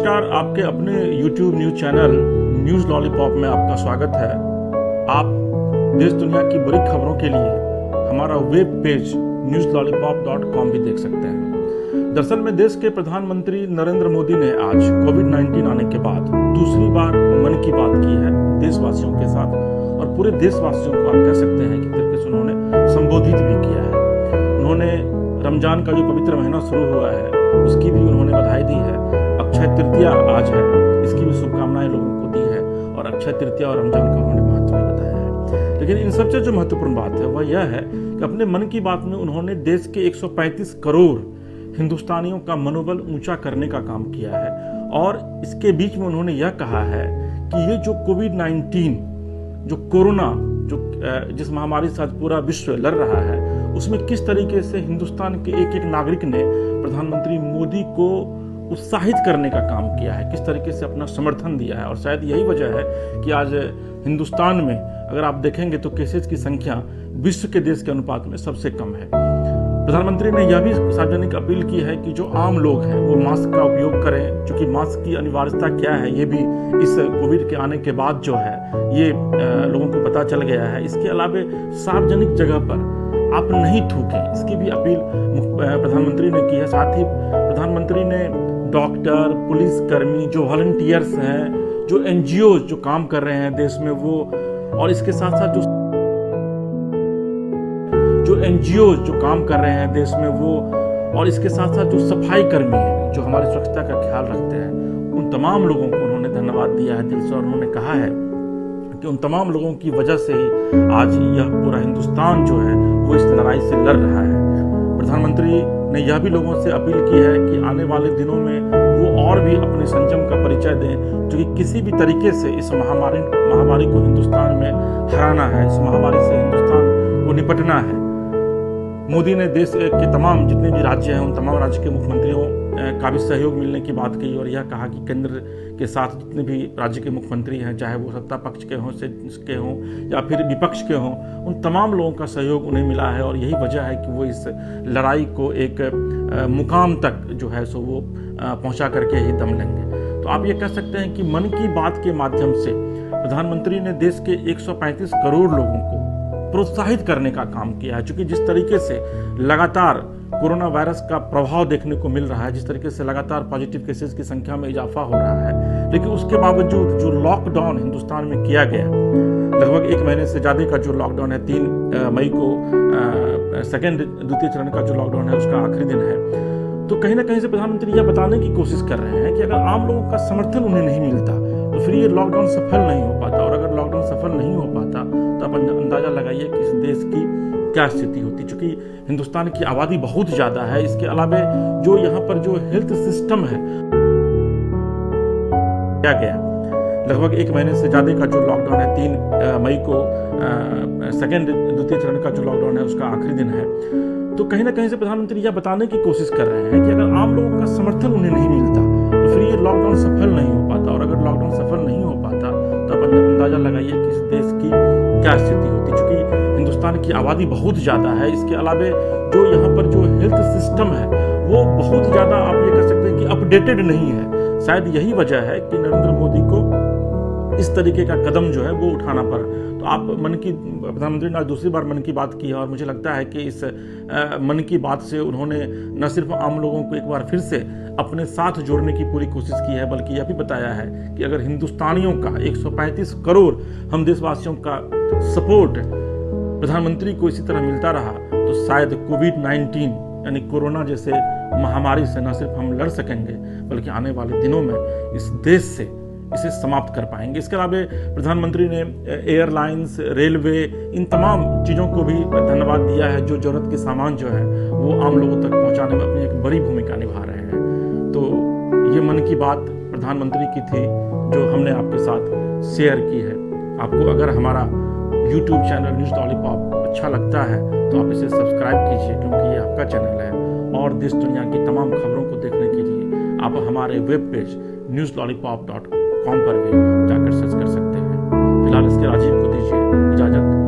नमस्कार, आपके अपने YouTube news channel news lollipop में आपका स्वागत है। आप देश दुनिया की बड़ी खबरों के लिए हमारा वेब पेज newslollypop.com भी देख सकते हैं। दरअसल में देश के प्रधानमंत्री नरेंद्र मोदी ने आज कोविड-19 आने के बाद दूसरी बार मन की बात की है देशवासियों के साथ, और पूरे देशवासियों को आप कह सकते हैं कि तरीके से उन्होंने संबोधित भी किया है। उन्होंने रमजान का जो पवित्र महीना शुरू हुआ है उसकी भी उन्होंने बधाई दी है। अक्षय तृतीया आज है, इसकी भी शुभकामनाएं लोगों को दी है, और अक्षय तृतीया और रमजान का उन्होंने महत्व भी बताया है। लेकिन इन सबसे जो महत्वपूर्ण बात है वह यह है कि अपने मन की बात में उन्होंने देश के 135 करोड़ हिंदुस्तानियों का मनोबल ऊंचा करने का काम किया है, और इसके बीच में उन्होंने यह कहा है कि ये जो कोविड-19 जो कोरोना जिस महामारी से आज पूरा विश्व लड़ रहा है, उसमें किस तरीके से हिंदुस्तान के एक एक नागरिक ने प्रधानमंत्री मोदी को उत्साहित करने का काम किया है, किस तरीके से अपना समर्थन दिया है। और शायद यही वजह है कि आज हिंदुस्तान में अगर आप देखेंगे तो केसेस की संख्या विश्व के देश के अनुपात में सबसे कम है। प्रधानमंत्री ने यह भी सार्वजनिक अपील की है कि जो आम लोग हैं वो मास्क का उपयोग करें, क्योंकि मास्क की अनिवार्यता क्या है ये भी इस कोविड के आने के बाद जो है ये लोगों को पता चल गया है। इसके अलावा सार्वजनिक जगह पर आप नहीं थूकें, इसकी भी अपील प्रधानमंत्री ने की है। साथ ही प्रधानमंत्री ने डॉक्टर, पुलिसकर्मी, जो वॉलंटियर्स हैं, जो एनजीओ जो काम कर रहे हैं देश में वो, और इसके साथ साथ जो एनजीओ जो काम कर रहे हैं देश में वो, और इसके साथ साथ जो सफाई कर्मी हैं जो हमारी स्वच्छता का ख्याल रखते हैं, उन तमाम लोगों को उन्होंने धन्यवाद दिया है दिल से। और उन्होंने कहा है कि उन तमाम लोगों की वजह से ही आज यह पूरा हिंदुस्तान जो है वो इस लड़ाई से लड़ रहा है। प्रधानमंत्री ने यह भी लोगों से अपील की है कि आने वाले दिनों में वो और भी अपने संयम का परिचय दें, क्योंकि किसी भी तरीके से इस महामारी को हिंदुस्तान में हराना है, इस महामारी से हिंदुस्तान को निपटना है। मोदी ने देश के तमाम जितने भी राज्य हैं उन तमाम राज्य के मुख्यमंत्रियों का भी सहयोग मिलने की बात कही, और यह कहा कि केंद्र के साथ जितने भी राज्य के मुख्यमंत्री हैं, चाहे वो सत्ता पक्ष के हों, के हों या फिर विपक्ष के हों, उन तमाम लोगों का सहयोग उन्हें मिला है। और यही वजह है कि वो इस लड़ाई को एक मुकाम तक जो है सो वो पहुंचा करके ही दम लेंगे। तो आप ये कह सकते हैं कि मन की बात के माध्यम से प्रधानमंत्री ने देश के 135 करोड़ लोगों को प्रोत्साहित करने का काम किया है। क्योंकि जिस तरीके से लगातार कोरोना वायरस का प्रभाव देखने को मिल रहा है, जिस तरीके से लगातार पॉजिटिव केसेस की संख्या में इजाफा हो रहा है, लेकिन उसके बावजूद जो लॉकडाउन हिंदुस्तान में किया गया, लगभग 1 महीने से ज़्यादा का जो लॉकडाउन है, 3 मई को द्वितीय चरण का जो लॉकडाउन है उसका आखिरी दिन है, तो कहीं ना कहीं से प्रधानमंत्री यह बताने की कोशिश कर रहे हैं कि अगर आम लोगों का समर्थन उन्हें नहीं मिलता तो फिर ये लॉकडाउन सफल नहीं हो पाता, और अगर लॉकडाउन सफल नहीं हो पाता तो आप अंदाजा लगाइए कि इस देश की क्या स्थिति होती। चूंकि हिंदुस्तान की आबादी बहुत ज़्यादा है, इसके अलावा जो यहाँ पर जो हेल्थ सिस्टम है क्या गया, लगभग 1 महीने से ज़्यादा का जो लॉकडाउन है, 3 मई को द्वितीय चरण का जो लॉकडाउन है उसका आखिरी दिन है, तो कहीं ना कहीं से प्रधानमंत्री यह बताने की कोशिश कर रहे हैं कि अगर आम लोगों का समर्थन उन्हें नहीं मिलता तो फिर ये लॉकडाउन सफल नहीं हो पाता, और अगर लॉकडाउन सफल नहीं हो पाता तो आप अंदाजा लगाइए कि इस देश की क्या स्थिति होती। चूंकि हिंदुस्तान की आबादी बहुत ज़्यादा है, इसके अलावा जो यहाँ पर जो हेल्थ सिस्टम है वो बहुत ज़्यादा आप ये कह सकते हैं कि अपडेटेड नहीं है। शायद यही वजह है कि नरेंद्र मोदी को इस तरीके का कदम जो है वो उठाना पड़ा। तो आप प्रधानमंत्री ने आज दूसरी बार मन की बात की है, और मुझे लगता है कि इस मन की बात से उन्होंने न सिर्फ आम लोगों को एक बार फिर से अपने साथ जोड़ने की पूरी कोशिश की है, बल्कि यह भी बताया है कि अगर हिंदुस्तानियों का 135 करोड़ हम देशवासियों का सपोर्ट प्रधानमंत्री को इसी तरह मिलता रहा तो शायद कोविड-19 यानी कोरोना जैसे महामारी से न सिर्फ हम लड़ सकेंगे, बल्कि आने वाले दिनों में इस देश से इसे समाप्त कर पाएंगे। इसके अलावा प्रधानमंत्री ने एयरलाइंस, रेलवे, इन तमाम चीज़ों को भी धन्यवाद दिया है जो ज़रूरत के सामान जो है वो आम लोगों तक पहुंचाने में अपनी एक बड़ी भूमिका निभा रहे हैं। तो ये मन की बात प्रधानमंत्री की थी जो हमने आपके साथ शेयर की है। आपको अगर हमारा YouTube चैनल न्यूज़ लॉलीपॉप अच्छा लगता है तो आप इसे सब्सक्राइब कीजिए, क्योंकि ये आपका चैनल है, और देश दुनिया की तमाम खबरों को देखने के लिए आप हमारे वेब पेज newslollypop.com पर भी जाकर सर्च कर सकते हैं। फिलहाल इसके राजीव को दीजिए इजाज़त।